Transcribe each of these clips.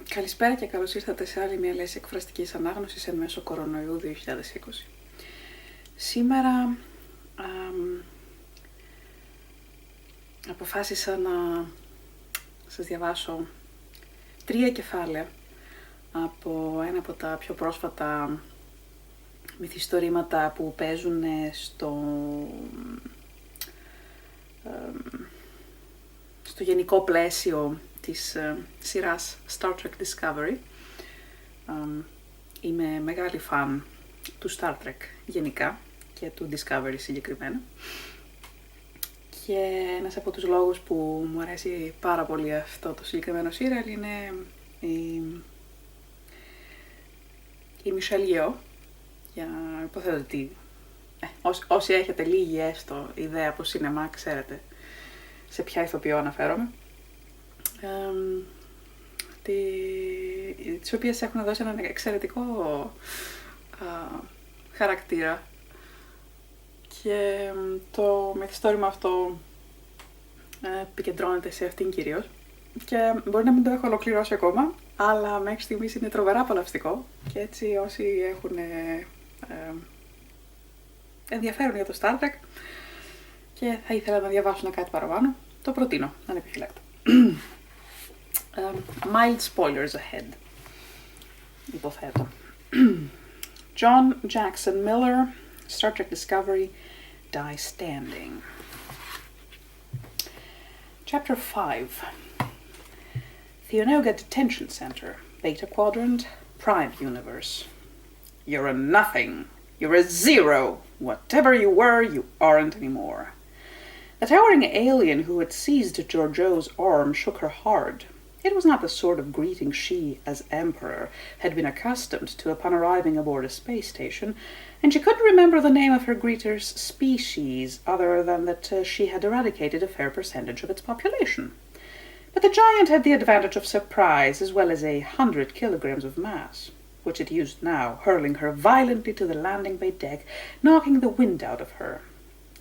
Καλησπέρα και καλώς ήρθατε σε άλλη μια λέξη εκφραστικής ανάγνωσης εν μέσω κορονοϊού 2020. Σήμερα αποφάσισα να σας διαβάσω 3 κεφάλαια από ένα από τα πιο πρόσφατα μυθιστορήματα που παίζουν στο γενικό πλαίσιο της σειράς Star Trek Discovery. Είμαι μεγάλη φαν του Star Trek γενικά και του Discovery συγκεκριμένα. Και ένας από τους λόγους που μου αρέσει πάρα πολύ αυτό το συγκεκριμένο σύριαλ είναι η Michelle Yeoh. Υποθέτω ότι όσοι έχετε λίγη έστω ιδέα από σινεμά ξέρετε σε ποια ηθοποιό αναφέρομαι. Τις οποίες έχουν δώσει έναν εξαιρετικό χαρακτήρα και το μυθιστόρημα αυτό επικεντρώνεται σε αυτήν κυρίως και μπορεί να μην το έχω ολοκληρώσει ακόμα, αλλά μέχρι στιγμής είναι τρομερά απολαυστικό και έτσι όσοι έχουν ενδιαφέρον για το Star Trek και θα ήθελα να διαβάσουν κάτι παραπάνω, το προτείνω ανεπιφύλακτα. Mild spoilers ahead. Υποθέτω. John Jackson Miller, Star Trek Discovery, Die Standing. Chapter 5. Theonoga Detention Center, Beta Quadrant, Prime Universe. You're a nothing. You're a zero. Whatever you were, you aren't anymore. The towering alien who had seized Georgiou's arm shook her hard. It was not the sort of greeting she, as Emperor, had been accustomed to upon arriving aboard a space station, and she couldn't remember the name of her greeter's species other than that she had eradicated a fair percentage of its population. But the giant had the advantage of surprise as well as 100 kilograms of mass, which it used now, hurling her violently to the landing bay deck, knocking the wind out of her.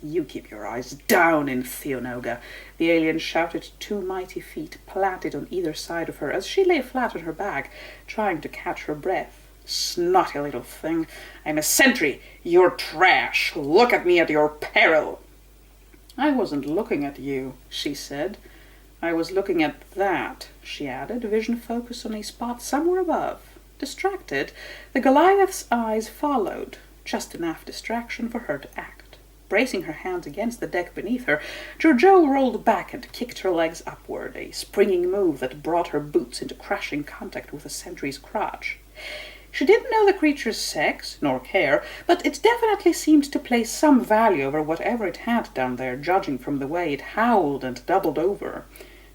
You keep your eyes down in Theonoga, the alien shouted, 2 mighty feet planted on either side of her as she lay flat on her back, trying to catch her breath. Snotty little thing. I'm a sentry. You're trash. Look at me at your peril. I wasn't looking at you, she said. I was looking at that, she added, vision focused on a spot somewhere above. Distracted, the Goliath's eyes followed, just enough distraction for her to act. Bracing her hands against the deck beneath her, Georgiou rolled back and kicked her legs upward, a springing move that brought her boots into crashing contact with the sentry's crotch. She didn't know the creature's sex, nor care, but it definitely seemed to place some value over whatever it had down there, judging from the way it howled and doubled over.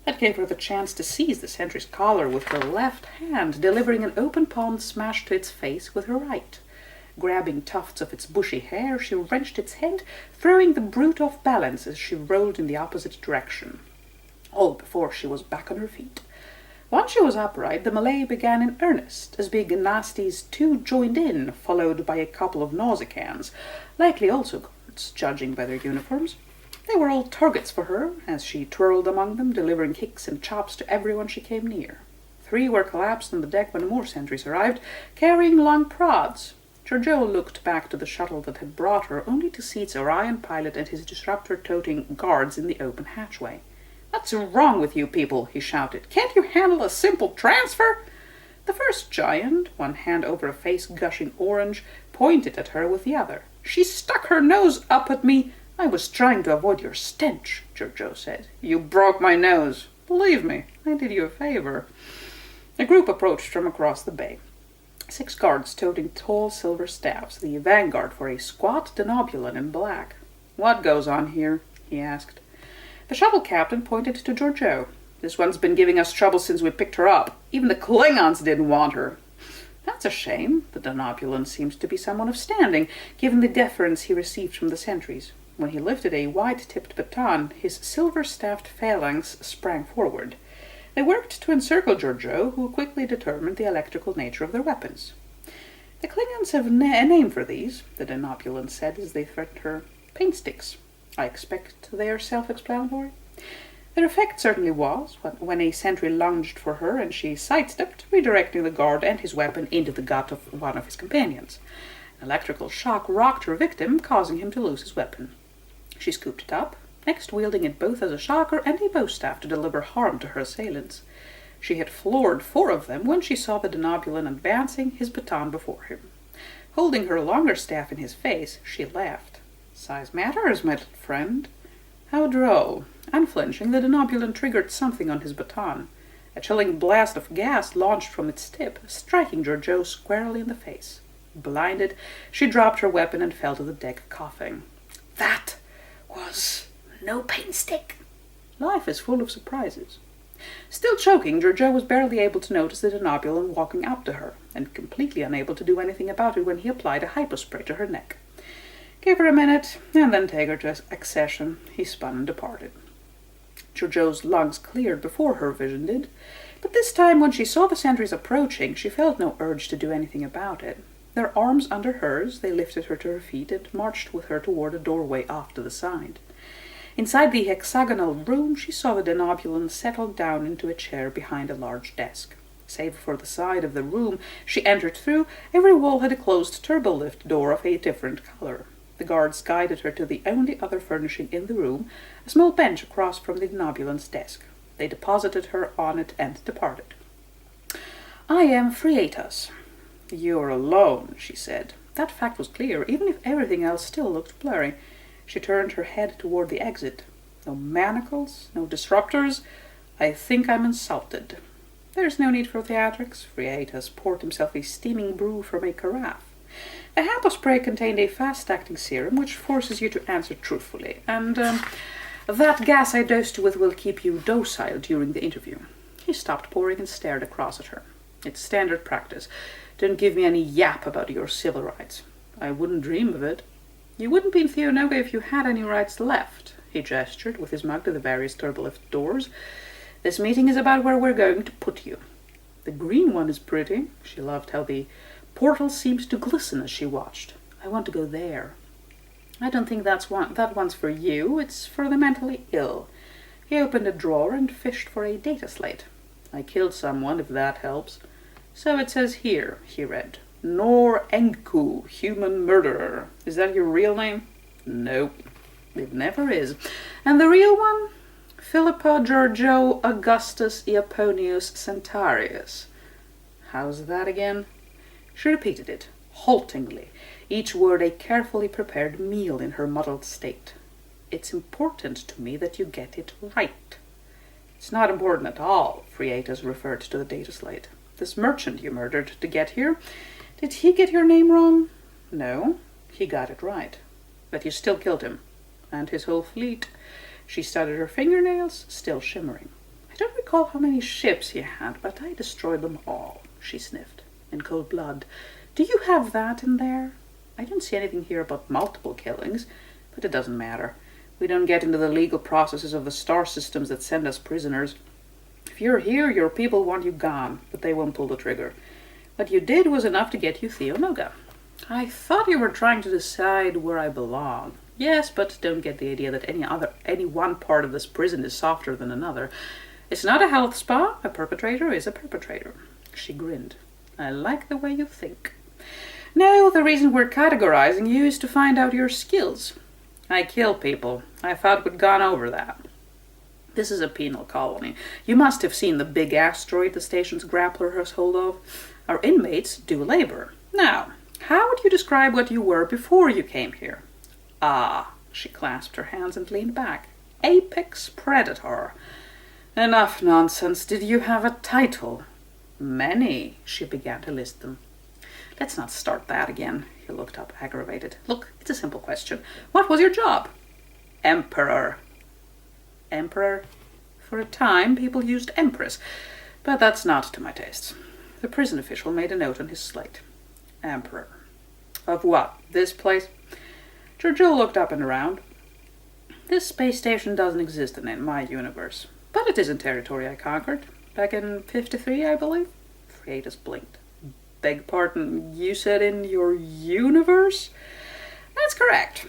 That gave her the chance to seize the sentry's collar with her left hand, delivering an open palm smash to its face with her right. Grabbing tufts of its bushy hair, she wrenched its head, throwing the brute off balance as she rolled in the opposite direction. All before she was back on her feet. Once she was upright, the melee began in earnest, as big nasties 2 joined in, followed by a couple of Nausicans, likely also guards, judging by their uniforms. They were all targets for her, as she twirled among them, delivering kicks and chops to everyone she came near. 3 were collapsed on the deck when more sentries arrived, carrying long prods. Georgiou looked back to the shuttle that had brought her, only to see its Orion pilot and his disruptor-toting guards in the open hatchway. "What's wrong with you people?" he shouted. "Can't you handle a simple transfer?" The first giant, one hand over a face gushing orange, pointed at her with the other. "She stuck her nose up at me. I was trying to avoid your stench," Georgiou said. "You broke my nose. Believe me, I did you a favor." A group approached from across the bay. 6 guards toting tall silver staffs, the vanguard for a squat denobulan in black. "What goes on here?" he asked. The shuttle captain pointed to Georgiou. "This one's been giving us trouble since we picked her up. Even the Klingons didn't want her." "That's a shame. The denobulan seems to be someone of standing, given the deference he received from the sentries. When he lifted a white-tipped baton, his silver-staffed phalanx sprang forward. They worked to encircle Georgiou, who quickly determined the electrical nature of their weapons. "The Klingons have a name for these," the denobulan said as they threatened her. "Paint sticks. I expect they are self-explanatory." Their effect certainly was, when a sentry lunged for her and she sidestepped, redirecting the guard and his weapon into the gut of one of his companions. An electrical shock rocked her victim, causing him to lose his weapon. She scooped it up, next wielding it both as a shocker and a bowstaff to deliver harm to her assailants. She had floored 4 of them when she saw the denobulan advancing, his baton before him. Holding her longer staff in his face, she laughed. "Size matters, my little friend." How droll. Unflinching, the denobulan triggered something on his baton. A chilling blast of gas launched from its tip, striking Giorgio squarely in the face. Blinded, she dropped her weapon and fell to the deck, coughing. "That was no pain stick." Life is full of surprises. Still choking, Giorgio was barely able to notice the denobulan walking up to her, and completely unable to do anything about it when he applied a hypospray to her neck. Give her a minute, and then take her to accession. He spun and departed. Giorgio's lungs cleared before her vision did, but this time when she saw the sentries approaching, she felt no urge to do anything about it. Their arms under hers, they lifted her to her feet and marched with her toward a doorway off to the side. Inside the hexagonal room, she saw the denobulan settle down into a chair behind a large desk. Save for the side of the room she entered through, every wall had a closed turbolift door of a different color. The guards guided her to the only other furnishing in the room, a small bench across from the denobulan's desk. They deposited her on it and departed. "I am L.È.A. "You're alone," she said. That fact was clear, even if everything else still looked blurry. She turned her head toward the exit. "No manacles, no disruptors. I think I'm insulted." "There's no need for theatrics." L.È.A. poured himself a steaming brew from a carafe. The hypospray contained a fast-acting serum which forces you to answer truthfully, and that gas I dosed you with will keep you docile during the interview. He stopped pouring and stared across at her. "It's standard practice. Don't give me any yap about your civil rights." "I wouldn't dream of it." "You wouldn't be in Theonoga if you had any rights left." He gestured with his mug to the various turbolift doors. "This meeting is about where we're going to put you." "The green one is pretty." She loved how the portal seemed to glisten as she watched. "I want to go there." "I don't think that one's for you. It's for the mentally ill." He opened a drawer and fished for a data slate. "I killed someone, if that helps." "So it says here," he read. "Nor-Enku, human murderer. Is that your real name?" "Nope. It never is." "And the real one?" "Philippa Giorgio Augustus Iaponius Centarius." "How's that again?" She repeated it, haltingly, each word a carefully prepared meal in her muddled state. "It's important to me that you get it right." "It's not important at all," L.È.A. referred to the data slate. "This merchant you murdered to get here, did he get your name wrong?" "No, he got it right." "But you still killed him." "And his whole fleet." She studied her fingernails, still shimmering. "I don't recall how many ships he had, but I destroyed them all," she sniffed. "In cold blood. Do you have that in there?" "I don't see anything here about multiple killings, but it doesn't matter. We don't get into the legal processes of the star systems that send us prisoners. If you're here, your people want you gone, but they won't pull the trigger. What you did was enough to get you Theonoga." "I thought you were trying to decide where I belong." "Yes, but don't get the idea that any one part of this prison is softer than another. It's not a health spa. A perpetrator is a perpetrator." She grinned. "I like the way you think." "No, the reason we're categorizing you is to find out your skills." "I kill people. I thought we'd gone over that." "This is a penal colony. You must have seen the big asteroid the station's grappler has hold of. Our inmates do labor. Now, how would you describe what you were before you came here?" "Ah," she clasped her hands and leaned back. "Apex predator." "Enough nonsense. Did you have a title?" "Many." She began to list them. "Let's not start that again." He looked up, aggravated. "Look, it's a simple question. What was your job?" "Emperor." "Emperor?" For a time, people used Empress, but that's not to my tastes. The prison official made a note on his slate. "Emperor. Of what? This place?" Giorgio looked up and around. "This space station doesn't exist in my universe, but it is in territory I conquered. Back in 53, I believe." L.È.A. blinked. "Beg pardon, you said in your universe?" "That's correct.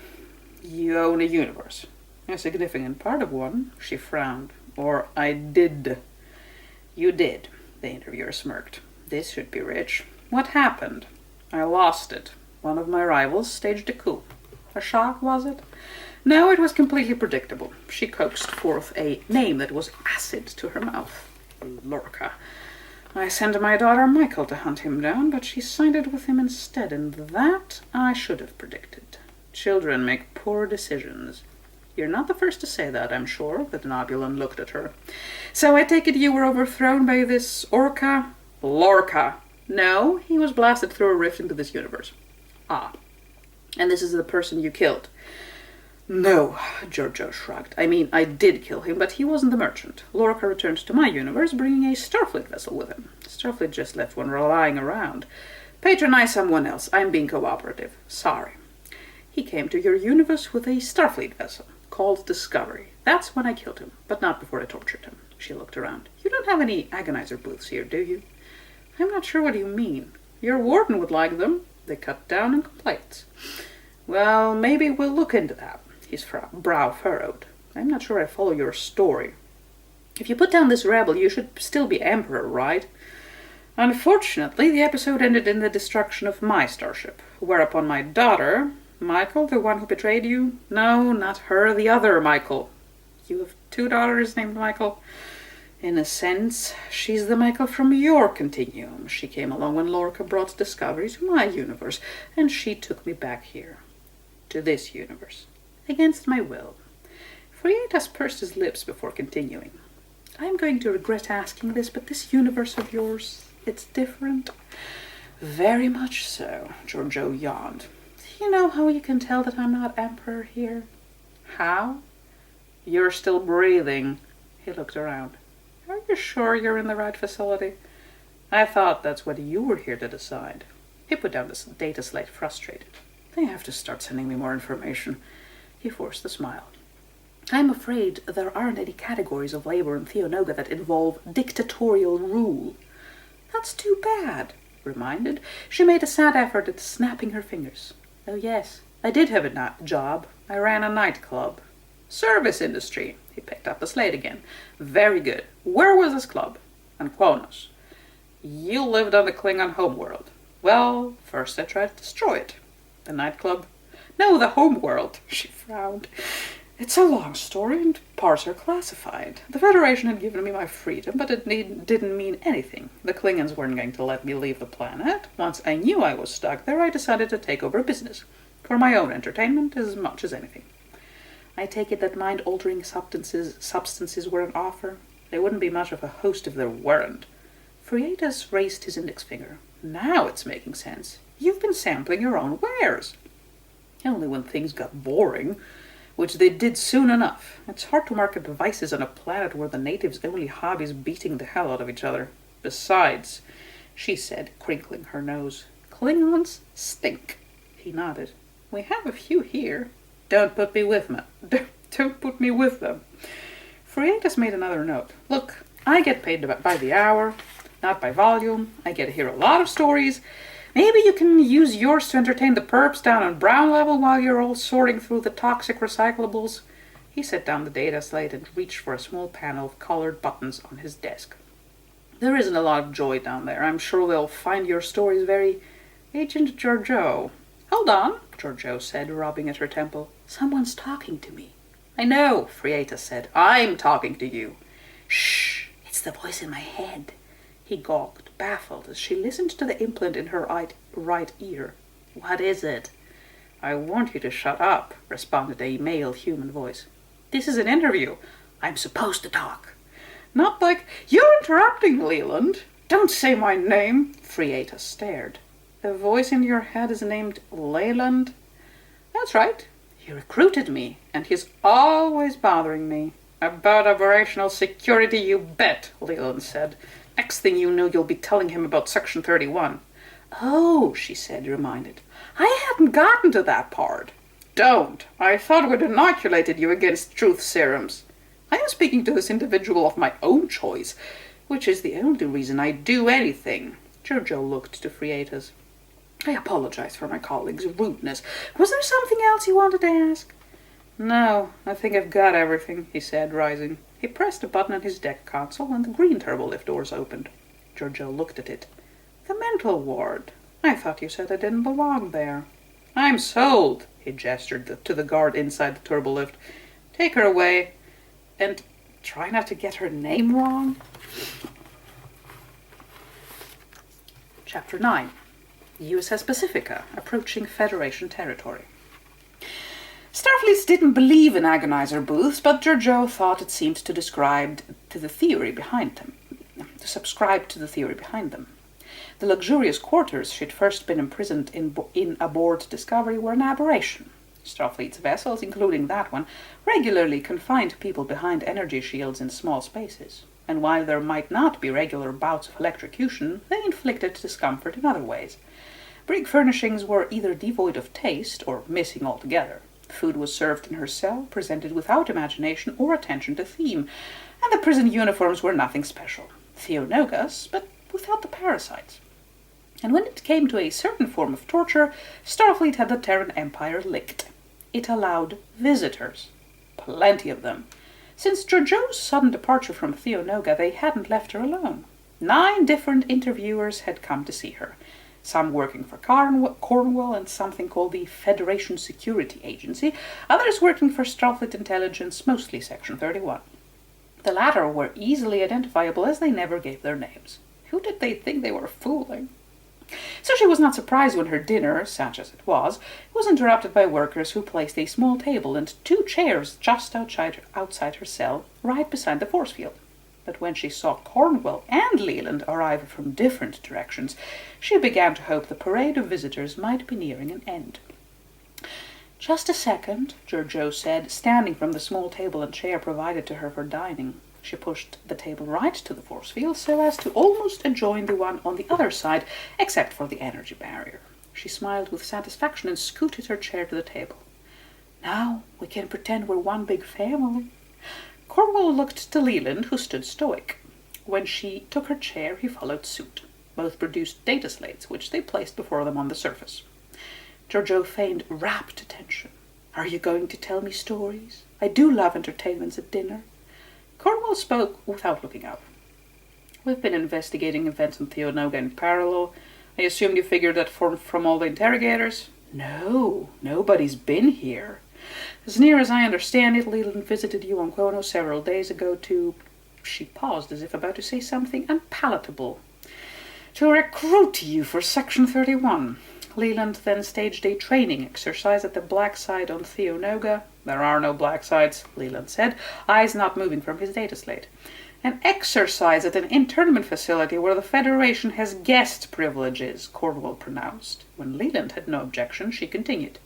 You own a universe." "A significant part of one." She frowned. Or I did. You did, the interviewer smirked. This should be rich. What happened? I lost it. One of my rivals staged a coup. A shock, was it? No, it was completely predictable. She coaxed forth a name that was acid to her mouth. L.Ä.A. I sent my daughter Michael to hunt him down, but she sided with him instead, and that I should have predicted. Children make poor decisions. You're not the first to say that, I'm sure. The Denobulon looked at her. So I take it you were overthrown by this Orca? Lorca. No, he was blasted through a rift into this universe. Ah. And this is the person you killed? No, Giorgio shrugged. I mean, I did kill him, but he wasn't the merchant. Lorca returned to my universe, bringing a Starfleet vessel with him. Starfleet just left one lying around. Patronize someone else. I'm being cooperative. Sorry. He came to your universe with a Starfleet vessel, called Discovery. That's when I killed him, but not before I tortured him. She looked around. You don't have any agonizer booths here, do you? I'm not sure what you mean. Your warden would like them. They cut down in complaints. Well, maybe we'll look into that. His brow furrowed. I'm not sure I follow your story. If you put down this rebel, you should still be Emperor, right? Unfortunately, the episode ended in the destruction of my starship, whereupon my daughter, Michael, the one who betrayed you? No, not her, the other Michael. You have two daughters named Michael? In a sense, she's the Michael from your continuum. She came along when Lorca brought Discovery to my universe, and she took me back here. To this universe. Against my will. Frietas pursed his lips before continuing. I'm going to regret asking this, but this universe of yours, it's different. Very much so, Giorgio yawned. Do you know how you can tell that I'm not Emperor here? How? You're still breathing. He looked around. Are you sure you're in the right facility? I thought that's what you were here to decide. He put down the data slate, frustrated. They have to start sending me more information. He forced a smile. I'm afraid there aren't any categories of labor in Theonoga that involve dictatorial rule. That's too bad, reminded. She made a sad effort at snapping her fingers. Oh yes, I did have a job. I ran a nightclub. Service industry. He picked up the slate again. Very good. Where was this club? On Quonos. You lived on the Klingon homeworld. Well, first I tried to destroy it. The nightclub? No, the homeworld. She frowned. It's a long story, and parts are classified. The Federation had given me my freedom, but it didn't mean anything. The Klingons weren't going to let me leave the planet. Once I knew I was stuck there, I decided to take over business. For my own entertainment as much as anything. I take it that mind-altering substances were an offer. They wouldn't be much of a host if there weren't. Frietas raised his index finger. Now it's making sense. You've been sampling your own wares. Only when things got boring, which they did soon enough. It's hard to market devices on a planet where the natives' only hobby is beating the hell out of each other. Besides, she said, crinkling her nose, Klingons stink. He nodded. We have a few here. Don't put me with them. Don't put me with them. Frietas made another note. Look, I get paid by the hour, not by volume. I get to hear a lot of stories. Maybe you can use yours to entertain the perps down on Brown Level while you're all sorting through the toxic recyclables. He set down the data slate and reached for a small panel of colored buttons on his desk. There isn't a lot of joy down there. I'm sure they'll find your stories very... Agent Giorgio. Hold on, Giorgio said, rubbing at her temple. Someone's talking to me. I know, Frietas said. I'm talking to you. Shh, it's the voice in my head. He gawked, baffled, as she listened to the implant in her right ear. What is it? I want you to shut up, responded a male human voice. This is an interview. I'm supposed to talk. Not like, you're interrupting, Leland. Don't say my name. Frietas stared. The voice in your head is named Leyland? That's right. He recruited me, and he's always bothering me. About operational security, you bet, Leland said. Next thing you know, you'll be telling him about Section 31. Oh, she said, reminded. I hadn't gotten to that part. Don't. I thought we'd inoculated you against truth serums. I am speaking to this individual of my own choice, which is the only reason I do anything. Giorgio looked to Frietas. I apologize for my colleague's rudeness. Was there something else you wanted to ask? No, I think I've got everything, he said, rising. He pressed a button on his deck console and the green turbolift doors opened. Giorgio looked at it. The mental ward. I thought you said I didn't belong there. I'm sold, he gestured to the guard inside the turbolift. Take her away, and try not to get her name wrong. Chapter 9. USS Pacifica, approaching Federation territory. Starfleets didn't believe in agonizer booths, but Giorgio thought it seemed to subscribe to the theory behind them. The luxurious quarters she'd first been imprisoned in aboard Discovery were an aberration. Starfleet's vessels, including that one, regularly confined people behind energy shields in small spaces, and while there might not be regular bouts of electrocution, they inflicted discomfort in other ways. Brig furnishings were either devoid of taste or missing altogether. Food was served in her cell, presented without imagination or attention to theme, and the prison uniforms were nothing special. Theonogas, but without the parasites. And when it came to a certain form of torture, Starfleet had the Terran Empire licked. It allowed visitors. Plenty of them. Since Giorgio's sudden departure from Theonoga, they hadn't left her alone. 9 different interviewers had come to see her. Some working for Cornwall and something called the Federation Security Agency, others working for Starfleet Intelligence, mostly Section 31. The latter were easily identifiable as they never gave their names. Who did they think they were fooling? So she was not surprised when her dinner, such as it was interrupted by workers who placed a small table and 2 chairs just outside her cell, right beside the force field. But when she saw Cornwall and Leland arrive from different directions, she began to hope the parade of visitors might be nearing an end. Just a second, Giorgio said, standing from the small table and chair provided to her for dining. She pushed the table right to the force field so as to almost adjoin the one on the other side, except for the energy barrier. She smiled with satisfaction and scooted her chair to the table. Now we can pretend we're one big family. Cornwall looked to Leland, who stood stoic. When she took her chair, he followed suit. Both produced data slates, which they placed before them on the surface. Giorgio feigned rapt attention. Are you going to tell me stories? I do love entertainments at dinner. Cornwall spoke without looking up. We've been investigating events on Theonoga in parallel. I assume you figured that from all the interrogators? No, nobody's been here. As near as I understand it, Leland visited you on Quono several days ago to... She paused as if about to say something unpalatable. To recruit you for Section 31. Leland then staged a training exercise at the black site on Theonoga. There are no black sites, Leland said, eyes not moving from his data slate. An exercise at an internment facility where the Federation has guest privileges, Cornwall pronounced. When Leland had no objection, she continued.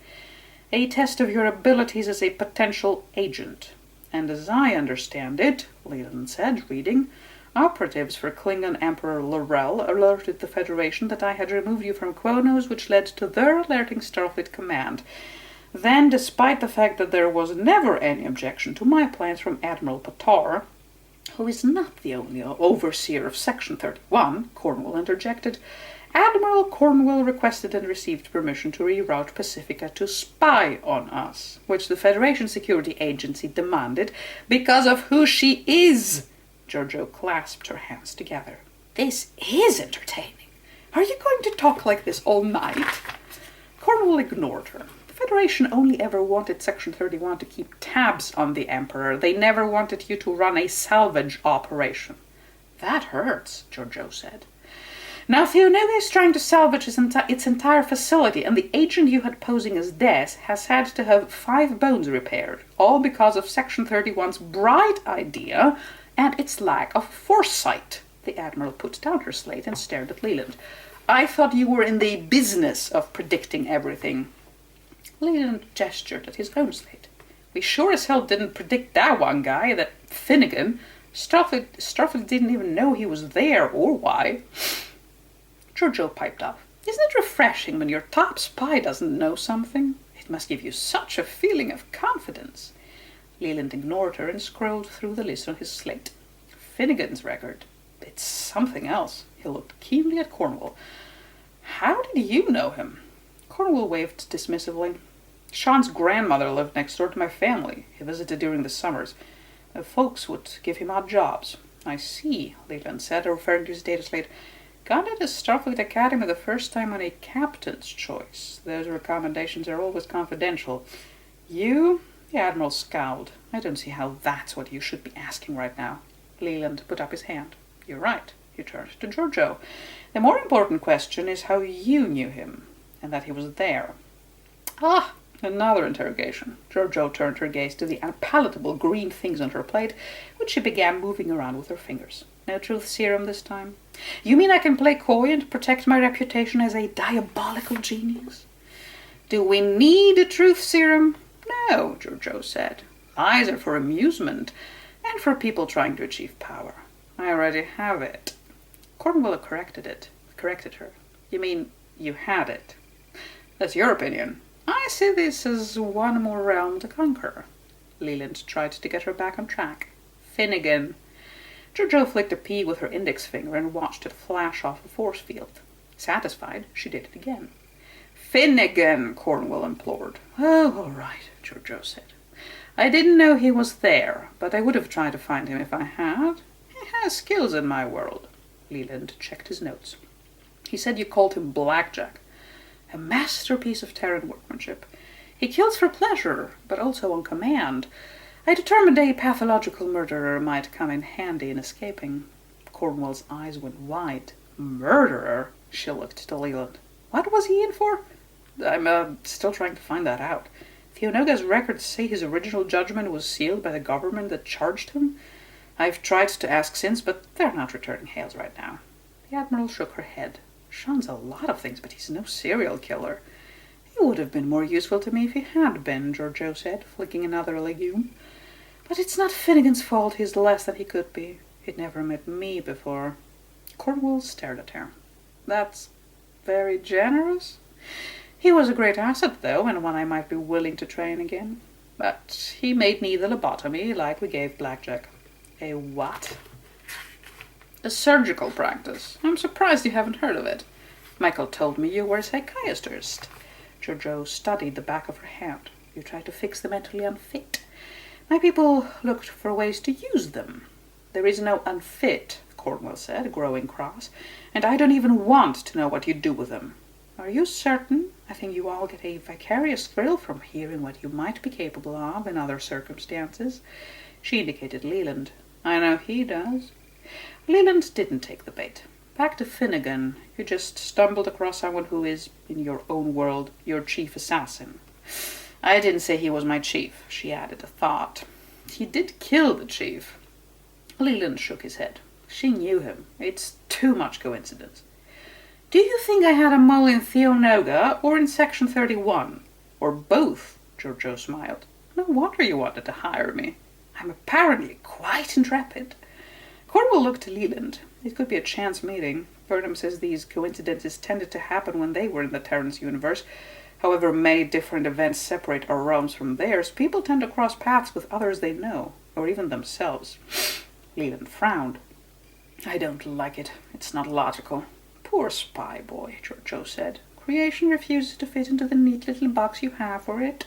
A test of your abilities as a potential agent. And as I understand it, Leland said, reading, operatives for Klingon Emperor L'El alerted the Federation that I had removed you from Quonos, which led to their alerting Starfleet Command. Then, despite the fact that there was never any objection to my plans from Admiral Patar, who is not the only overseer of Section 31, Cornwall interjected, Admiral Cornwall requested and received permission to reroute Pacifica to spy on us, which the Federation Security Agency demanded because of who she is. Giorgio clasped her hands together. This is entertaining. Are you going to talk like this all night? Cornwall ignored her. The Federation only ever wanted Section 31 to keep tabs on the Emperor. They never wanted you to run a salvage operation. That hurts, Giorgio said. Now Theonoga is trying to salvage its entire facility, and the agent you had posing as Des has had to have 5 bones repaired, all because of Section 31's bright idea and its lack of foresight. The Admiral put down her slate and stared at Leland. I thought you were in the business of predicting everything. Leland gestured at his own slate. We sure as hell didn't predict that one guy, that Finnegan. Starfleet didn't even know he was there or why. Giorgio piped up. Isn't it refreshing when your top spy doesn't know something? It must give you such a feeling of confidence. Leland ignored her and scrolled through the list on his slate. Finnegan's record. It's something else. He looked keenly at Cornwall. How did you know him? Cornwall waved dismissively. Sean's grandmother lived next door to my family. He visited during the summers. Folks would give him odd jobs. I see, Leland said, referring to his data slate. Got into Starfleet Academy the first time on a captain's choice. Those recommendations are always confidential. You? The Admiral scowled. I don't see how that's what you should be asking right now. Leland put up his hand. You're right. He turned to Giorgio. The more important question is how you knew him, and that he was there. Ah, another interrogation. Giorgio turned her gaze to the unpalatable green things on her plate, which she began moving around with her fingers. No truth serum this time? You mean I can play coy and protect my reputation as a diabolical genius? Do we need a truth serum? No, Giorgio said. Lies are for amusement, and for people trying to achieve power. I already have it. Cornwell corrected her. You mean you had it? That's your opinion. I see this as one more realm to conquer. Leland tried to get her back on track. Finnegan. Giorgio flicked a P with her index finger and watched it flash off a force field. Satisfied, she did it again. Finnegan, Cornwell implored. Oh, all right, Giorgio said. I didn't know he was there, but I would have tried to find him if I had. He has skills in my world. Leland checked his notes. He said you called him Blackjack. A masterpiece of Terran workmanship. He kills for pleasure, but also on command. I determined a pathological murderer might come in handy in escaping. Cornwell's eyes went wide. Murderer? She looked to Leland. What was he in for? I'm still trying to find that out. Theonoga's records say his original judgment was sealed by the government that charged him. I've tried to ask since, but they're not returning hails right now. The Admiral shook her head. Sean's a lot of things, but he's no serial killer. He would have been more useful to me if he had been, Giorgio said, flicking another legume. But it's not Finnegan's fault he's less than he could be. He'd never met me before. Cornwell stared at her. That's very generous. He was a great asset, though, and one I might be willing to train again. But he made me the lobotomy like we gave Blackjack. A what? A surgical practice. I'm surprised you haven't heard of it. Michael told me you were a psychiatrist. Giorgio studied the back of her hand. You tried to fix the mentally unfit. My people looked for ways to use them. There is no unfit, Cornwell said, growing cross, and I don't even want to know what you do with them. Are you certain? I think you all get a vicarious thrill from hearing what you might be capable of in other circumstances. She indicated Leland. I know he does. Leland didn't take the bait. Back to Finnegan. You just stumbled across someone who is, in your own world, your chief assassin. I didn't say he was my chief, she added a thought. He did kill the chief. Leland shook his head. She knew him. It's too much coincidence. Do you think I had a mole in Theonoga or in Section 31? Or both? Giorgio smiled. No wonder you wanted to hire me. I'm apparently quite intrepid. Cornwell looked to Leland. It could be a chance meeting. Burnham says these coincidences tended to happen when they were in the Terran's universe. However many different events separate our realms from theirs, people tend to cross paths with others they know, or even themselves. Leland frowned. I don't like it. It's not logical. Poor spy boy, Giorgio said. Creation refuses to fit into the neat little box you have for it.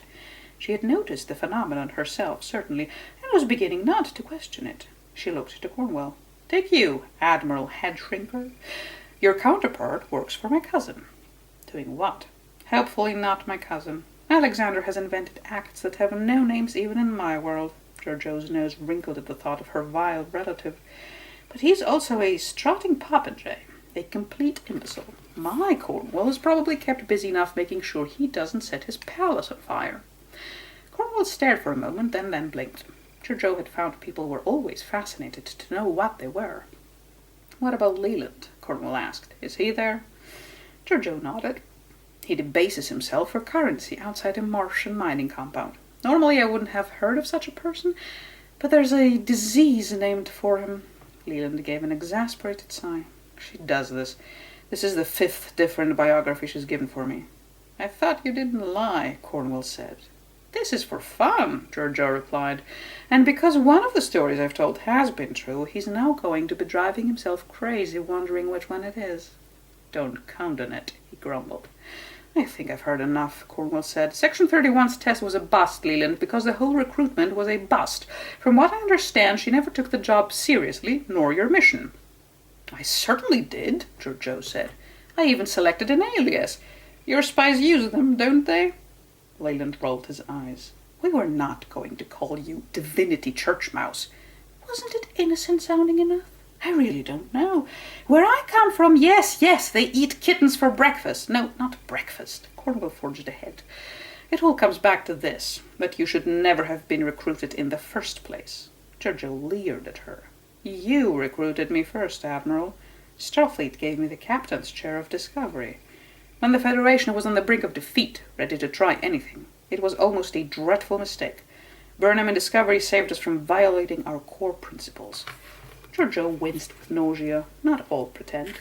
She had noticed the phenomenon herself, certainly, and was beginning not to question it. She looked to Cornwell. Take you, Admiral Headshrinker. Your counterpart works for my cousin. Doing what? Hopefully not my cousin. Alexander has invented acts that have no names even in my world. Giorgio's nose wrinkled at the thought of her vile relative. But he's also a strutting popinjay, a complete imbecile. My Cornwell is probably kept busy enough making sure he doesn't set his palace on fire. Cornwell stared for a moment, then blinked. Giorgio had found people were always fascinated to know what they were. What about Leland? Cornwell asked. Is he there? Giorgio nodded. He debases himself for currency outside a Martian mining compound. Normally I wouldn't have heard of such a person, but there's a disease named for him. Leland gave an exasperated sigh. She does this. This is the 5th different biography she's given for me. I thought you didn't lie, Cornwell said. This is for fun, Giorgio replied, and because one of the stories I've told has been true, he's now going to be driving himself crazy wondering which one it is. Don't count on it, he grumbled. I think I've heard enough, Cornwell said. Section 31's test was a bust, Leland, because the whole recruitment was a bust. From what I understand, she never took the job seriously, nor your mission. I certainly did, Giorgio said. I even selected an alias. Your spies use them, don't they? Leland rolled his eyes. We were not going to call you Divinity Church Mouse. Wasn't it innocent sounding enough? I really don't know. Where I come from, yes, they eat kittens for breakfast. No, not breakfast. Cornwell forged ahead. It all comes back to this, that you should never have been recruited in the first place. Giorgio leered at her. You recruited me first, Admiral. Starfleet gave me the captain's chair of discovery. When the Federation was on the brink of defeat, ready to try anything, it was almost a dreadful mistake. Burnham and Discovery saved us from violating our core principles. Giorgio winced with nausea, not all pretend.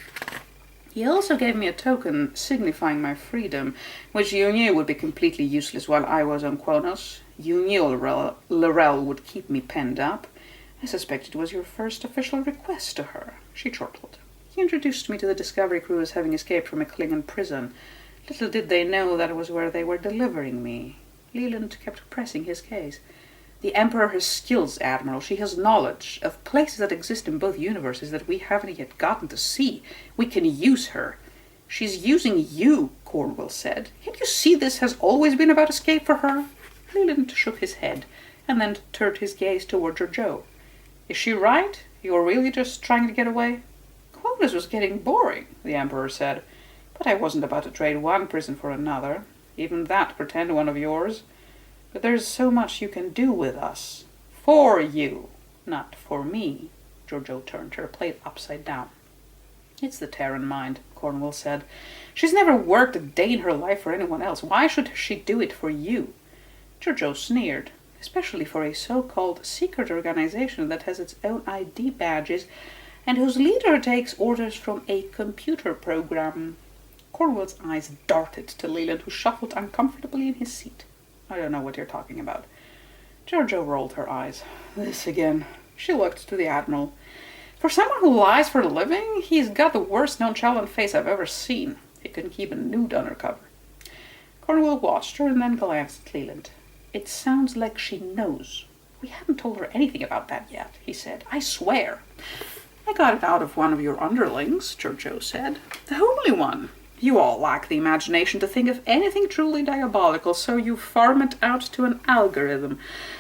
He also gave me a token signifying my freedom, which you knew would be completely useless while I was on Quonos. You knew L'E.A would keep me penned up. I suspect it was your first official request to her. She chortled. He introduced me to the Discovery crew as having escaped from a Klingon prison. Little did they know that it was where they were delivering me. Leland kept pressing his case. The Emperor has skills, Admiral. She has knowledge of places that exist in both universes that we haven't yet gotten to see. We can use her. She's using you, Cornwell said. Can't you see this has always been about escape for her? Leland shook his head, and then turned his gaze toward Giorgio. Is she right? You're really just trying to get away? Quotas was getting boring, the Emperor said. But I wasn't about to trade one prison for another. Even that pretend one of yours. But there's so much you can do with us. For you, not for me. Giorgio turned her plate upside down. It's the Terran mind, Cornwell said. She's never worked a day in her life for anyone else. Why should she do it for you? Giorgio sneered, especially for a so-called secret organization that has its own ID badges and whose leader takes orders from a computer program. Cornwell's eyes darted to Leland, who shuffled uncomfortably in his seat. I don't know what you're talking about. Giorgio rolled her eyes. This again. She looked to the Admiral. For someone who lies for a living, he's got the worst nonchalant face I've ever seen. He couldn't keep a nude under cover. Cornwell watched her and then glanced at Leland. It sounds like she knows. We haven't told her anything about that yet, he said. I swear. I got it out of one of your underlings, Giorgio said. The only one. You all lack the imagination to think of anything truly diabolical, so you farm it out to an algorithm.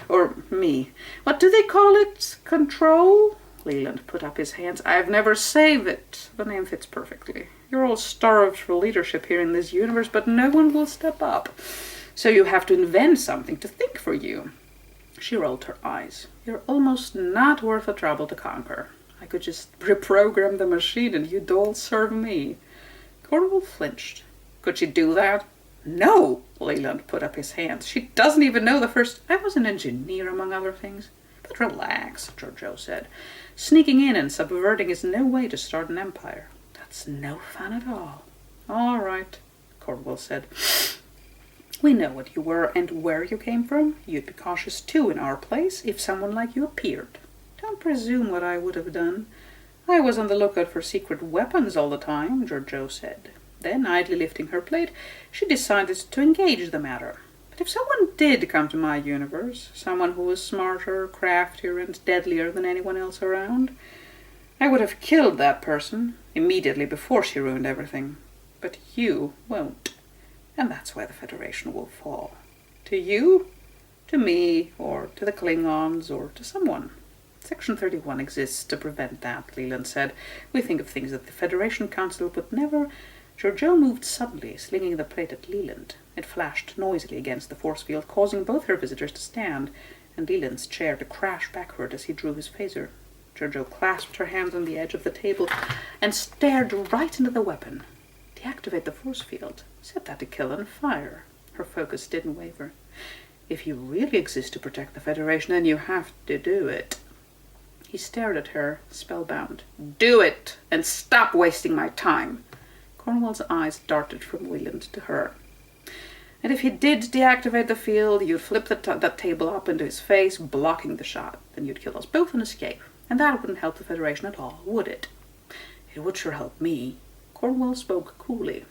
Or me. What do they call it? Control? Leland put up his hands. I've never saved it. The name fits perfectly. You're all starved for leadership here in this universe, but no one will step up. So you have to invent something to think for you. She rolled her eyes. You're almost not worth the trouble to conquer. I could just reprogram the machine and you'd all serve me. Cornwell flinched. Could she do that? No, Leland put up his hands. She doesn't even know the first... I was an engineer, among other things. But relax, Giorgio said. Sneaking in and subverting is no way to start an empire. That's no fun at all. All right, Cornwell said. We know what you were and where you came from. You'd be cautious too in our place if someone like you appeared. Don't presume what I would have done. I was on the lookout for secret weapons all the time, Giorgio said. Then, idly lifting her plate, she decided to engage the matter. But if someone did come to my universe, someone who was smarter, craftier, and deadlier than anyone else around, I would have killed that person immediately before she ruined everything. But you won't. And that's why the Federation will fall. To you, to me, or to the Klingons, or to someone. Section 31 exists to prevent that, Leland said. We think of things that the Federation Council would never... Giorgio moved suddenly, slinging the plate at Leland. It flashed noisily against the force field, causing both her visitors to stand, and Leland's chair to crash backward as he drew his phaser. Giorgio clasped her hands on the edge of the table and stared right into the weapon. Deactivate the force field. Set that to kill and fire. Her focus didn't waver. If you really exist to protect the Federation, then you have to do it. He stared at her, spellbound. Do it, and stop wasting my time. Cornwell's eyes darted from Leland to her. And if he did deactivate the field, you'd flip that table up into his face, blocking the shot. Then you'd kill us both and escape. And that wouldn't help the Federation at all, would it? It would sure help me. Cornwell spoke coolly.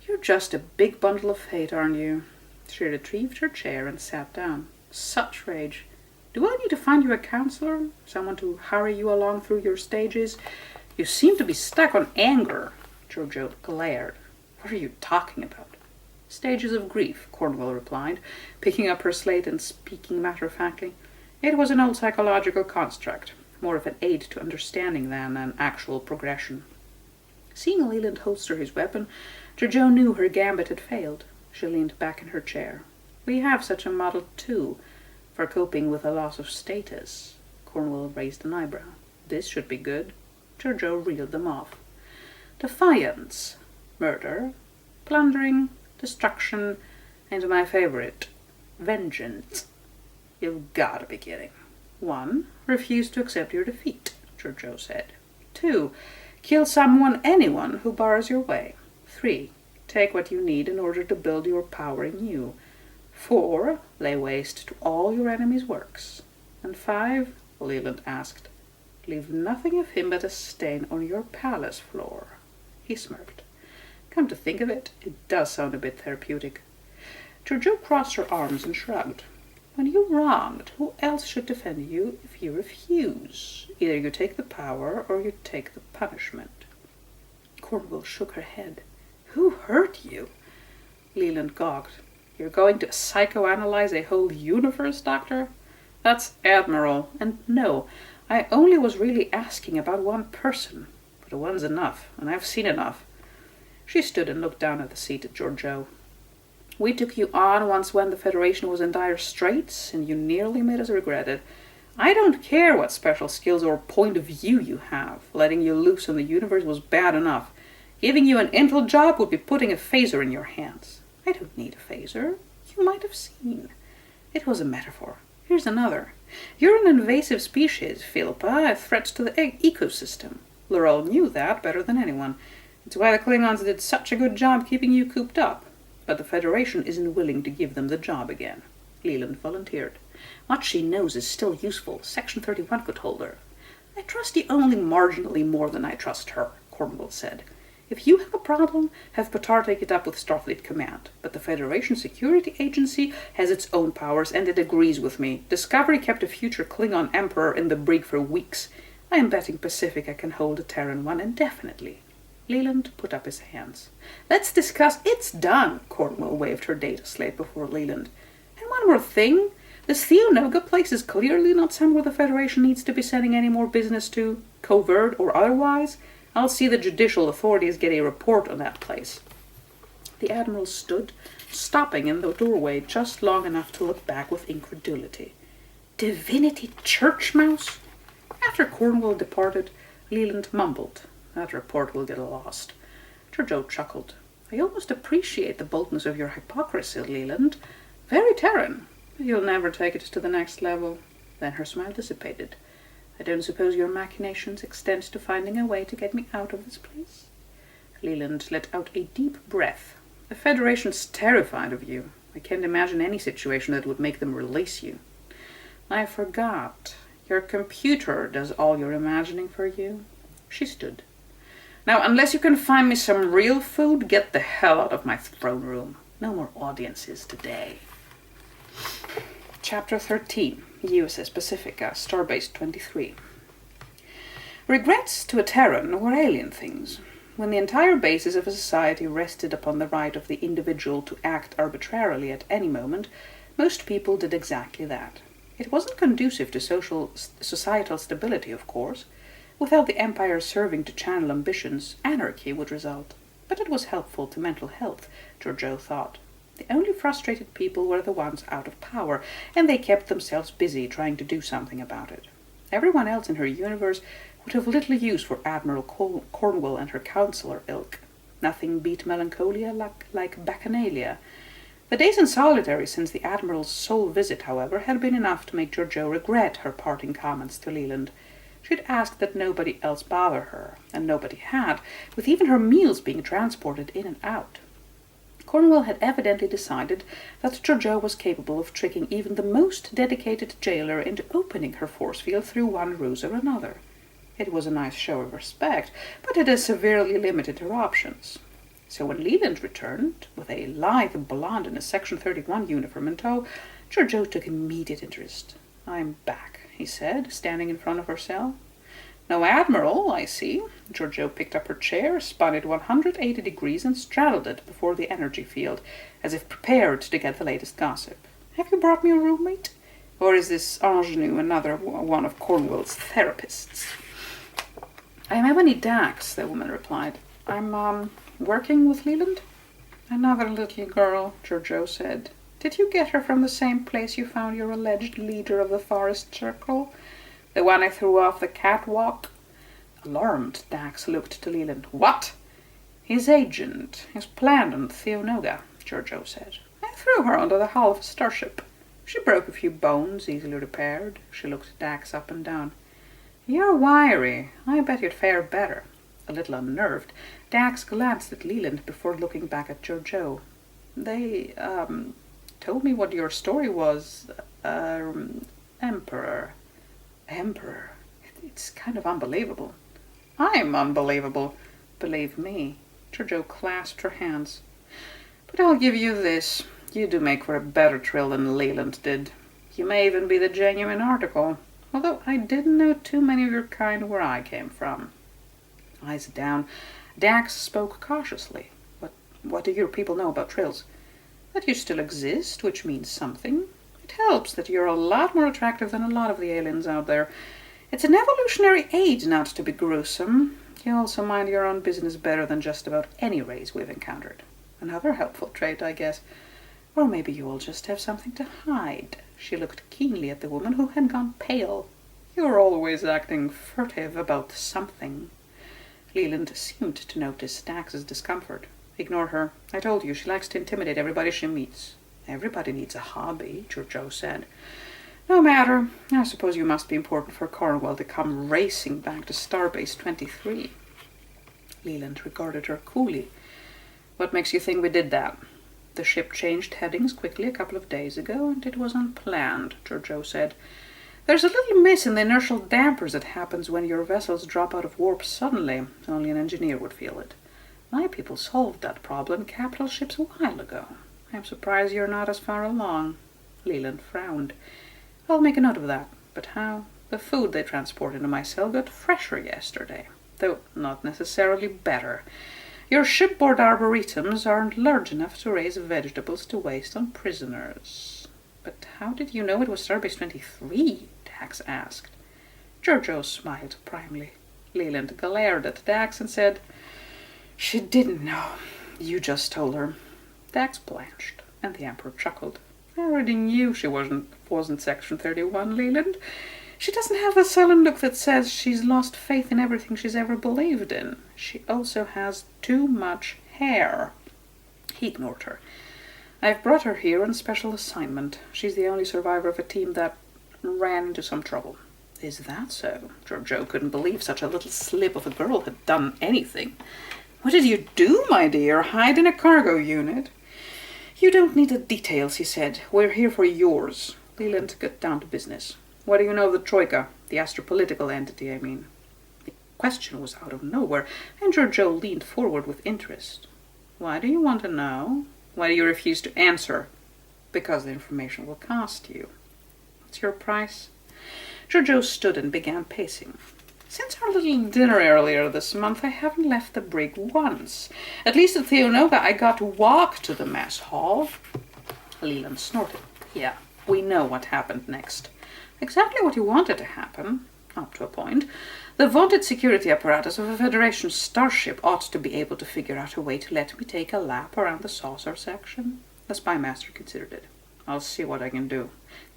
You're just a big bundle of fate, aren't you? She retrieved her chair and sat down. Such rage. Do I need to find you a counselor? Someone to hurry you along through your stages? You seem to be stuck on anger. Giorgio glared. What are you talking about? Stages of grief, Cornwall replied, picking up her slate and speaking matter-of-factly. It was an old psychological construct, more of an aid to understanding than an actual progression. Seeing Leland holster his weapon, Giorgio knew her gambit had failed. She leaned back in her chair. We have such a model, too, for coping with a loss of status. Cornwall raised an eyebrow. This should be good. Giorgio reeled them off. Defiance, murder, plundering, destruction, and my favorite, vengeance. You've got to be kidding. 1. Refuse to accept your defeat, Giorgio said. 2. Kill anyone who bars your way. 3. Take what you need in order to build your power in you. 4. Lay waste to all your enemy's works. And 5, Leland asked, leave nothing of him but a stain on your palace floor. He smirked. Come to think of it, it does sound a bit therapeutic. Giorgio crossed her arms and shrugged. When you're wronged, who else should defend you if you refuse? Either you take the power or you take the punishment. Cornwall shook her head. Who hurt you? Leland gawked. You're going to psychoanalyze a whole universe, Doctor? That's Admiral, and no, I only was really asking about one person. But one's enough, and I've seen enough. She stood and looked down at the seat at Giorgio. We took you on once when the Federation was in dire straits, and you nearly made us regret it. I don't care what special skills or point of view you have. Letting you loose on the universe was bad enough. Giving you an intel job would be putting a phaser in your hands. I don't need a phaser. You might have seen. It was a metaphor. Here's another. You're an invasive species, L.Ä., a threat to the ecosystem. Laurel knew that better than anyone. It's why the Klingons did such a good job keeping you cooped up. But the Federation isn't willing to give them the job again. Leland volunteered. What she knows is still useful. Section 31 could hold her. I trust you only marginally more than I trust her, Cornwall said. If you have a problem, have Patar take it up with Starfleet Command. But the Federation Security Agency has its own powers, and it agrees with me. Discovery kept a future Klingon Emperor in the brig for weeks. I am betting Pacifica can hold a Terran one indefinitely. Leland put up his hands. Let's discuss. It's done, Cornwall waved her data slate before Leland. And one more thing. This Theonoga place is clearly not somewhere the Federation needs to be sending any more business to, covert or otherwise. I'll see the judicial authorities get a report on that place. The Admiral stood, stopping in the doorway just long enough to look back with incredulity. Divinity Church Mouse? After Cornwall departed, Leland mumbled. That report will get lost. Giorgio chuckled. I almost appreciate the boldness of your hypocrisy, Leland. Very Terran. You'll never take it to the next level. Then her smile dissipated. I don't suppose your machinations extend to finding a way to get me out of this place? Leland let out a deep breath. The Federation's terrified of you. I can't imagine any situation that would make them release you. I forgot. Your computer does all your imagining for you. She stood. Now, unless you can find me some real food, get the hell out of my throne room. No more audiences today. Chapter 13. USS Pacifica, Starbase 23. Regrets to a Terran were alien things. When the entire basis of a society rested upon the right of the individual to act arbitrarily at any moment, most people did exactly that. It wasn't conducive to societal stability, of course. Without the Empire serving to channel ambitions, anarchy would result. But it was helpful to mental health, Giorgio thought. The only frustrated people were the ones out of power, and they kept themselves busy trying to do something about it. Everyone else in her universe would have little use for Admiral Cornwall and her counselor ilk. Nothing beat melancholia like bacchanalia. The days in solitary since the Admiral's sole visit, however, had been enough to make Giorgio regret her parting comments to Leland. She had asked that nobody else bother her, and nobody had, with even her meals being transported in and out. Cornwall had evidently decided that Giorgio was capable of tricking even the most dedicated jailer into opening her force field through one ruse or another. It was a nice show of respect, but it had severely limited her options. So when Leland returned, with a lithe blonde in a Section 31 uniform in tow, Giorgio took immediate interest. "I'm back," he said, standing in front of her cell. "No Admiral, I see." Giorgio picked up her chair, spun it 180 degrees, and straddled it before the energy field, as if prepared to get the latest gossip. "Have you brought me a roommate? Or is this ingenue another one of Cornwall's therapists?" "I am Emily Dax," the woman replied. "I'm, working with Leland." "Another little girl," Giorgio said. "Did you get her from the same place you found your alleged leader of the Forest Circle? The one I threw off the catwalk?" Alarmed, Dax looked to Leland. "What?" "His agent is planned on Theonoga," Giorgio said. "I threw her onto the hull of a starship. She broke a few bones, easily repaired." She looked Dax up and down. "You're wiry. I bet you'd fare better." A little unnerved, Dax glanced at Leland before looking back at Giorgio. "They, told me what your story was. Emperor. Emperor. It's kind of unbelievable." "I'm unbelievable, believe me." Giorgio clasped her hands. "But I'll give you this. You do make for a better trill than Leland did. You may even be the genuine article, although I didn't know too many of your kind where I came from." Eyes down, Dax spoke cautiously. What do your people know about trills?" "That you still exist, which means something. It helps that you're a lot more attractive than a lot of the aliens out there. It's an evolutionary aid not to be gruesome. You also mind your own business better than just about any race we've encountered. Another helpful trait, I guess. Or maybe you all just have something to hide." She looked keenly at the woman, who had gone pale. "You're always acting furtive about something." Leland seemed to notice Dax's discomfort. "Ignore her. I told you, she likes to intimidate everybody she meets." "Everybody needs a hobby," Giorgio said. "No matter. I suppose you must be important for Cornwall to come racing back to Starbase 23. Leland regarded her coolly. "What makes you think we did that?" "The ship changed headings quickly a couple of days ago, and it was unplanned," Giorgio said. "There's a little miss in the inertial dampers that happens when your vessels drop out of warp suddenly. Only an engineer would feel it. My people solved that problem in capital ships a while ago. I'm surprised you're not as far along." Leland frowned. "I'll make a note of that. But how? The food they transported into my cell got fresher yesterday, though not necessarily better. Your shipboard arboretums aren't large enough to raise vegetables to waste on prisoners." "But how did you know it was Starbase 23? Dax asked. Giorgio smiled primly. Leland glared at Dax and said, "She didn't know. You just told her." Dax blanched, and the Emperor chuckled. "I already knew she wasn't Section 31, Leland. She doesn't have the sullen look that says she's lost faith in everything she's ever believed in. She also has too much hair." He ignored her. "I've brought her here on special assignment. She's the only survivor of a team that ran into some trouble." "Is that so?" Giorgio couldn't believe such a little slip of a girl had done anything. "What did you do, my dear? Hide in a cargo unit?" "You don't need the details," he said. "We're here for yours." Leland got down to business. "What do you know of the Troika? The astropolitical entity, I mean." The question was out of nowhere, and Giorgio leaned forward with interest. "Why do you want to know? Why do you refuse to answer?" "Because the information will cost you." "What's your price?" Giorgio stood and began pacing. "Since our little dinner earlier this month, I haven't left the brig once. At least at Theonoga, I got to walk to the mess hall." Leland snorted. "Yeah, we know what happened next." "Exactly what you wanted to happen, up to a point. The vaunted security apparatus of a Federation starship ought to be able to figure out a way to let me take a lap around the saucer section." The spymaster considered it. "I'll see what I can do."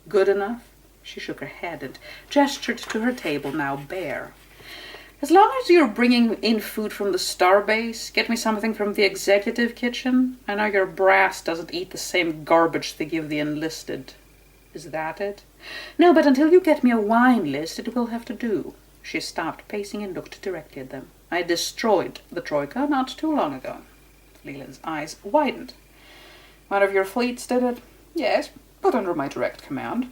"Good enough?" She shook her head and gestured to her table, now bare. "As long as you're bringing in food from the starbase, get me something from the executive kitchen. I know your brass doesn't eat the same garbage they give the enlisted." "Is that it?" "No, but until you get me a wine list, it will have to do." She stopped pacing and looked directly at them. "I destroyed the Troika not too long ago." Leland's eyes widened. "One of your fleets did it?" "Yes, but under my direct command."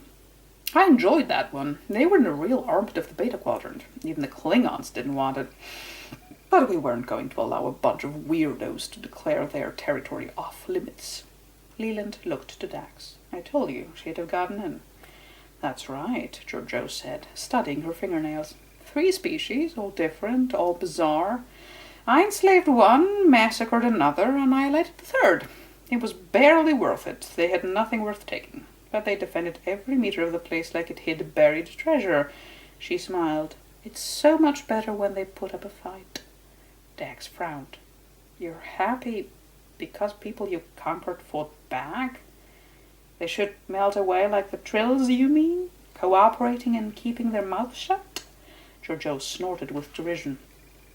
"I enjoyed that one. They were in the real armpit of the Beta Quadrant. Even the Klingons didn't want it." But we weren't going to allow a bunch of weirdos to declare their territory off limits. Leland looked to Dax. I told you she'd have gotten in. That's right, Giorgio said, studying her fingernails. 3 species, all different, all bizarre. I enslaved one, massacred another, annihilated the third. It was barely worth it. They had nothing worth taking. But they defended every meter of the place like it hid buried treasure. She smiled. It's so much better when they put up a fight. Dax frowned. You're happy because people you conquered fought back? They should melt away like the trills, you mean? Cooperating and keeping their mouths shut? Giorgio snorted with derision.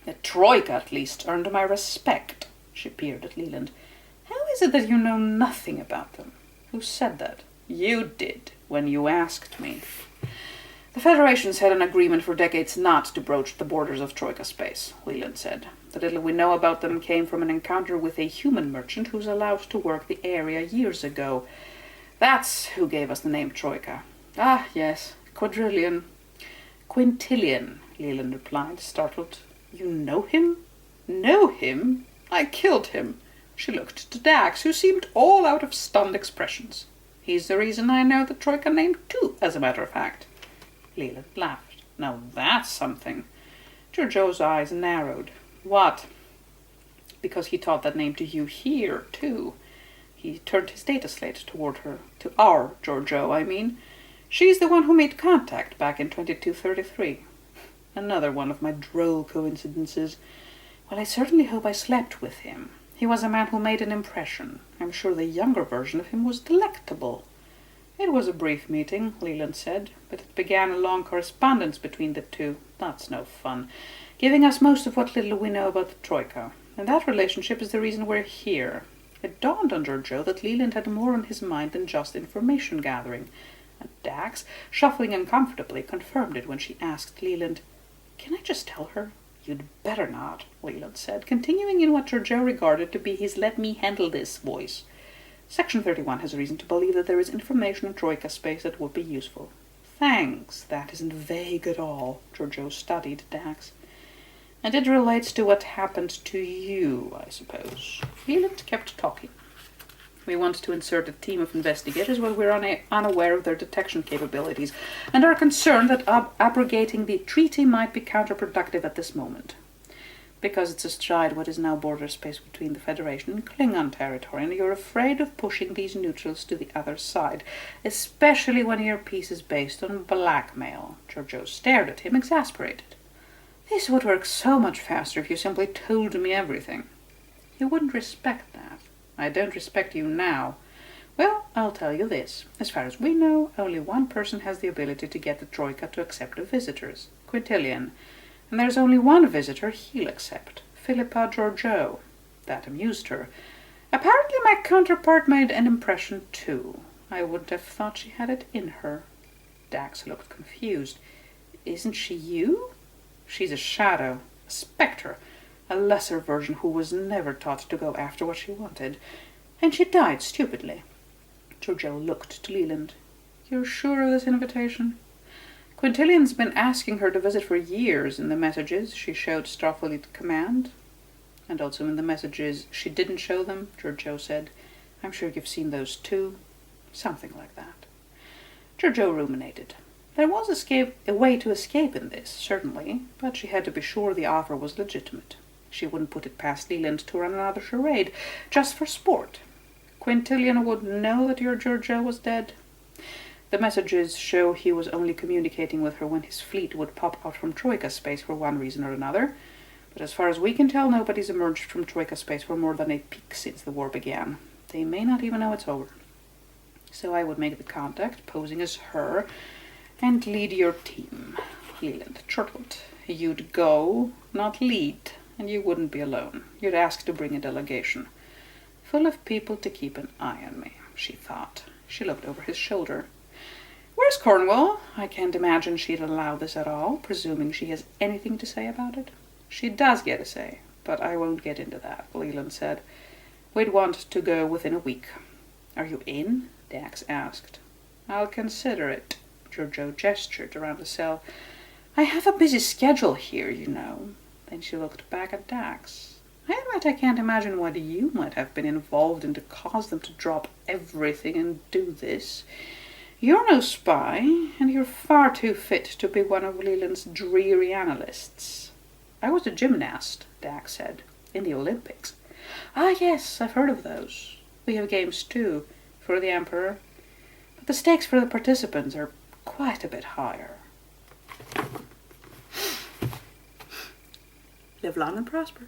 The Troika, at least, earned my respect. She peered at Leland. How is it that you know nothing about them? Who said that? You did, when you asked me. The Federation's had an agreement for decades not to broach the borders of Troika space, Leland said. The little we know about them came from an encounter with a human merchant who's allowed to work the area years ago. That's who gave us the name Troika. Ah, yes, quadrillion. Quintillion, Leland replied, startled. You know him? Know him? I killed him. She looked to Dax, who seemed all out of stunned expressions. He's the reason I know the Troika name too, as a matter of fact. Leland laughed. Now that's something. Giorgio's eyes narrowed. What? Because he taught that name to you here, too. He turned his data slate toward her. To our Giorgio, I mean. She's the one who made contact back in 2233. Another one of my droll coincidences. Well, I certainly hope I slept with him. He was a man who made an impression. I'm sure the younger version of him was delectable. It was a brief meeting, Leland said, but it began a long correspondence between the two. That's no fun. Giving us most of what little we know about the Troika. And that relationship is the reason we're here. It dawned on Giorgio that Leland had more on his mind than just information gathering. And Dax, shuffling uncomfortably, confirmed it when she asked Leland, Can I just tell her? You'd better not, Leland said, continuing in what Giorgio regarded to be his let-me-handle-this voice. Section 31 has reason to believe that there is information in Troika space that would be useful. Thanks, that isn't vague at all, Giorgio studied Dax. And it relates to what happened to you, I suppose. Leland kept talking. We want to insert a team of investigators, but we're unaware of their detection capabilities, and are concerned that abrogating the treaty might be counterproductive at this moment. Because it's astride what is now border space between the Federation and Klingon territory, and you're afraid of pushing these neutrals to the other side, especially when your piece is based on blackmail. Giorgio stared at him, exasperated. This would work so much faster if you simply told me everything. You wouldn't respect that. I don't respect you now. Well, I'll tell you this. As far as we know, only one person has the ability to get the Troika to accept visitors, Quintillion. And there's only one visitor he'll accept, Philippa Giorgio. That amused her. Apparently my counterpart made an impression too. I wouldn't have thought she had it in her. Dax looked confused. Isn't she you? She's a shadow, a spectre, a lesser version who was never taught to go after what she wanted. And she died stupidly. Giorgio looked to Leland. You're sure of this invitation? Quintillion's been asking her to visit for years. In the messages she showed Starfleet Command. And also in the messages she didn't show them, Giorgio said. I'm sure you've seen those too. Something like that. Giorgio ruminated. There was a way to escape in this, certainly, but she had to be sure the offer was legitimate. She wouldn't put it past Leland to run another charade, just for sport. Quintillion would know that your Giorgio was dead. The messages show he was only communicating with her when his fleet would pop out from Troika space for one reason or another. But as far as we can tell, nobody's emerged from Troika space for more than a peek since the war began. They may not even know it's over. So I would make the contact, posing as her, and lead your team. Leland chortled. You'd go, not lead, and you wouldn't be alone. You'd ask to bring a delegation. Full of people to keep an eye on me, she thought. She looked over his shoulder. Where's Cornwall? I can't imagine she'd allow this at all, presuming she has anything to say about it. She does get a say, but I won't get into that, Leland said. We'd want to go within a week. Are you in? Dax asked. I'll consider it. Giorgio gestured around the cell. I have a busy schedule here, you know. Then she looked back at Dax. I admit I can't imagine what you might have been involved in to cause them to drop everything and do this. You're no spy, and you're far too fit to be one of Leland's dreary analysts. I was a gymnast, Dax said, in the Olympics. Ah, yes, I've heard of those. We have games too, for the Emperor. But the stakes for the participants are quite a bit higher. Live long and prosper.